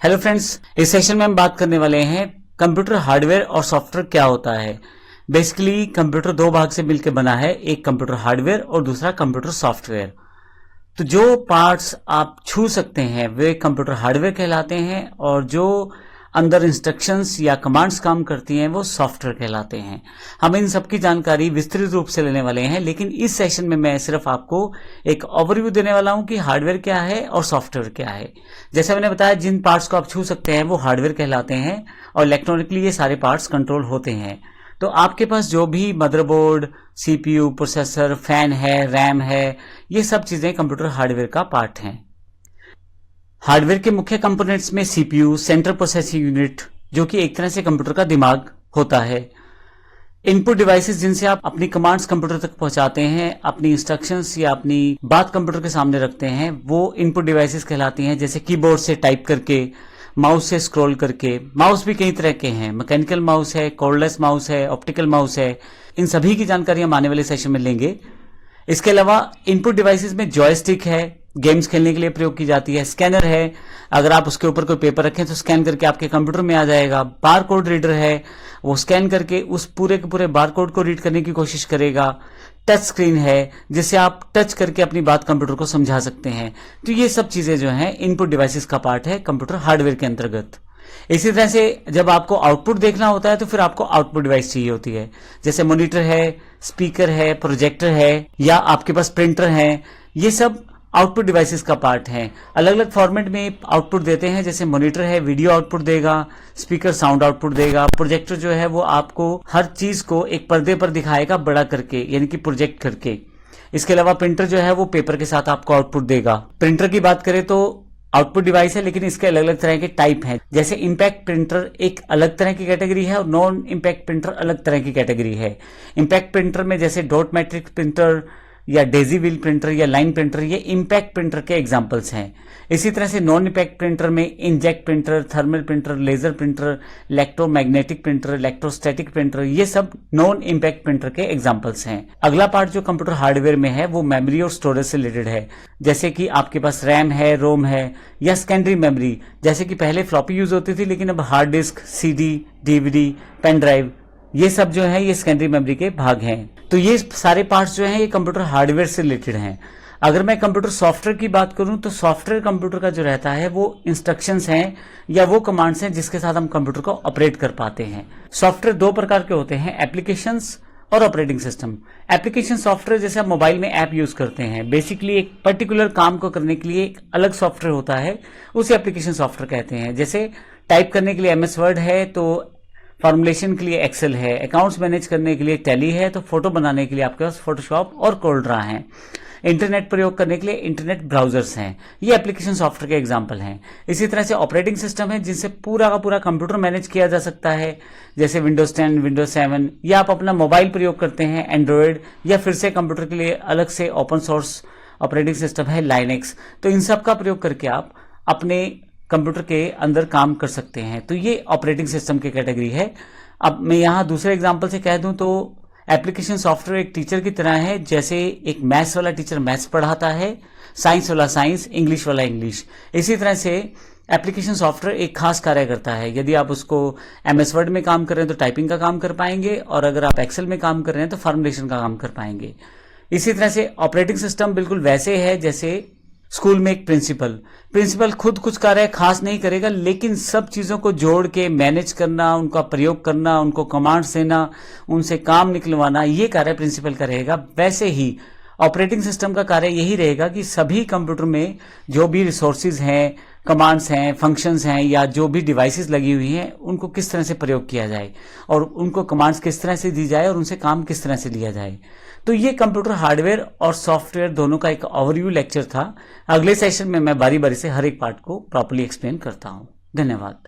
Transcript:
Hello friends, इस session में हम बात करने वाले हैं कंप्यूटर हार्डवेयर और सॉफ्टवेयर क्या होता है। बेसिकली कंप्यूटर दो भाग से मिलकर बना है, एक कंप्यूटर हार्डवेयर और दूसरा कंप्यूटर सॉफ्टवेयर। तो जो पार्ट्स आप छू सकते हैं वे कंप्यूटर हार्डवेयर कहलाते हैं और जो अंदर इंस्ट्रक्शंस या कमांड्स काम करती हैं वो सॉफ्टवेयर कहलाते हैं। हम इन सब की जानकारी विस्तृत रूप से लेने वाले हैं, लेकिन इस सेशन में मैं सिर्फ आपको एक ओवरव्यू देने वाला हूं कि हार्डवेयर क्या है और सॉफ्टवेयर क्या है। जैसे मैंने बताया, जिन पार्ट्स को आप छू सकते हैं वो हार्डवेयर कहलाते हैं और इलेक्ट्रॉनिकली ये सारे पार्ट्स कंट्रोल होते हैं। तो आपके पास जो भी मदरबोर्ड, सीपीयू, प्रोसेसर, फैन है, रैम है, ये सब चीजें कंप्यूटर हार्डवेयर का पार्ट हैं। हार्डवेयर के मुख्य कंपोनेंट्स में सीपीयू, सेंट्रल प्रोसेसिंग यूनिट, जो कि एक तरह से कंप्यूटर का दिमाग होता है। इनपुट डिवाइसेस जिनसे आप अपनी कमांड्स कंप्यूटर तक पहुंचाते हैं, अपनी इंस्ट्रक्शंस या अपनी बात कंप्यूटर के सामने रखते हैं, वो इनपुट डिवाइसेस कहलाती हैं। जैसे कीबोर्ड से टाइप करके, माउस से स्क्रॉल करके। माउस भी कई तरह के हैं, मैकेनिकल माउस है, कॉर्डलेस माउस है, ऑप्टिकल माउस है। इन सभी की जानकारी हम आने वाले सेशन में लेंगे। इसके अलावा इनपुट डिवाइसेस में जॉयस्टिक है, गेम्स खेलने के लिए प्रयोग की जाती है। स्कैनर है, अगर आप उसके ऊपर कोई पेपर रखें तो स्कैन करके आपके कंप्यूटर में आ जाएगा। बार कोड रीडर है, वो स्कैन करके उस पूरे के पूरे बार कोड को रीड करने की कोशिश करेगा। टच स्क्रीन है, जिसे आप टच करके अपनी बात कंप्यूटर को समझा सकते हैं। तो ये सब चीजें जो हैं इनपुट डिवाइसेस का पार्ट है कंप्यूटर हार्डवेयर के अंतर्गत। इसी तरह से जब आपको आउटपुट देखना होता है तो फिर आपको आउटपुट डिवाइस चाहिए होती है। जैसे मॉनिटर है, स्पीकर है, प्रोजेक्टर है, या आपके पास प्रिंटर है। ये सब आउटपुट डिवाइसेस का पार्ट हैं। अलग अलग फॉर्मेट में आउटपुट देते हैं। जैसे मॉनिटर है, वीडियो आउटपुट देगा, स्पीकर साउंड आउटपुट देगा, प्रोजेक्टर जो है वो आपको हर चीज को एक पर्दे पर दिखाएगा बड़ा करके, यानी कि प्रोजेक्ट करके। इसके अलावा प्रिंटर जो है वो पेपर के साथ आपको आउटपुट देगा। प्रिंटर की बात करें तो आउटपुट डिवाइस है, लेकिन इसके अलग अलग तरह के टाइप हैं। जैसे इंपैक्ट प्रिंटर एक अलग तरह की कैटेगरी है और नॉन इंपैक्ट प्रिंटर अलग तरह की कैटेगरी है। इंपैक्ट प्रिंटर में जैसे डॉट मैट्रिक्स प्रिंटर या डेजी व्हील प्रिंटर या लाइन प्रिंटर, ये इंपैक्ट प्रिंटर के एग्जांपल्स हैं। इसी तरह से नॉन इंपैक्ट प्रिंटर में inkjet printer, thermal printer, laser printer, electromagnetic printer, electrostatic printer, ये सब नॉन इंपैक्ट प्रिंटर के एग्जांपल्स हैं। अगला पार्ट जो कंप्यूटर हार्डवेयर में है वो मेमोरी और स्टोरेज से रिलेटेड है। जैसे कि आपके पास रैम है, रोम है, या सेकेंडरी मेमोरी। जैसे कि पहले फ्लॉपी यूज होती थी, लेकिन अब hard disk, CD, DVD, pen drive, ये सब जो है ये सेकेंडरी मेमोरी के भाग हैं। तो ये सारे पार्ट्स जो हैं ये कंप्यूटर हार्डवेयर से रिलेटेड हैं। अगर मैं कंप्यूटर सॉफ्टवेयर की बात करूं तो सॉफ्टवेयर कंप्यूटर का जो रहता है वो इंस्ट्रक्शंस हैं या वो कमांड्स हैं जिसके साथ हम कंप्यूटर को ऑपरेट कर पाते हैं। सॉफ्टवेयर दो प्रकार के होते हैं, एप्लीकेशंस और ऑपरेटिंग सिस्टम। एप्लीकेशन सॉफ्टवेयर जैसे आप मोबाइल में ऐप यूज करते हैं, बेसिकली एक पर्टिकुलर काम को करने के लिए एक अलग सॉफ्टवेयर होता है, उसे एप्लीकेशन सॉफ्टवेयर कहते हैं। जैसे टाइप करने के लिए MS वर्ड है, तो फॉर्मुलेशन के लिए एक्सेल है, अकाउंट्स मैनेज करने के लिए टैली है, तो फोटो बनाने के लिए आपके पास फोटोशॉप और कोल्ड्रा है। इंटरनेट प्रयोग करने के लिए इंटरनेट ब्राउजर्स हैं। ये एप्लीकेशन सॉफ्टवेयर के एग्जांपल हैं। इसी तरह से ऑपरेटिंग सिस्टम है जिनसे पूरा का पूरा कंप्यूटर मैनेज किया जा सकता है। जैसे विंडोज 10, विंडोज 7, या आप अपना मोबाइल प्रयोग करते हैं एंड्रॉयड, या फिर से कंप्यूटर के लिए अलग से ओपन सोर्स ऑपरेटिंग सिस्टम है लाइनेक्स। तो इन सब का प्रयोग करके आप अपने कंप्यूटर के अंदर काम कर सकते हैं। तो ये ऑपरेटिंग सिस्टम की कैटेगरी है। अब मैं यहाँ दूसरे एग्जांपल से कह दूं तो एप्लीकेशन सॉफ्टवेयर एक टीचर की तरह है। जैसे एक मैथ्स वाला टीचर मैथ्स पढ़ाता है, साइंस वाला साइंस, इंग्लिश वाला इंग्लिश। इसी तरह से एप्लीकेशन सॉफ्टवेयर एक खास कार्य करता है। यदि आप उसको MS वर्ड में काम कर रहे हैं तो टाइपिंग का काम कर पाएंगे, और अगर आप एक्सेल में काम कर रहे हैं तो फॉर्मुलेशन का काम कर पाएंगे। इसी तरह से ऑपरेटिंग सिस्टम बिल्कुल वैसे है जैसे स्कूल में एक प्रिंसिपल खुद कुछ कार्य खास नहीं करेगा, लेकिन सब चीजों को जोड़ के मैनेज करना, उनका प्रयोग करना, उनको कमांड्स देना, उनसे काम निकलवाना, ये कार्य प्रिंसिपल का रहेगा। वैसे ही ऑपरेटिंग सिस्टम का कार्य यही रहेगा कि सभी कंप्यूटर में जो भी रिसोर्सेज हैं, कमांड्स हैं, फंक्शंस हैं, या जो भी डिवाइसेस लगी हुई हैं, उनको किस तरह से प्रयोग किया जाए और उनको कमांड्स किस तरह से दी जाए और उनसे काम किस तरह से लिया जाए। तो ये कंप्यूटर हार्डवेयर और सॉफ्टवेयर दोनों का एक ओवरव्यू लेक्चर था। अगले सेशन में मैं बारी बारी से हर एक पार्ट को प्रॉपर्ली एक्सप्लेन करता हूं। धन्यवाद।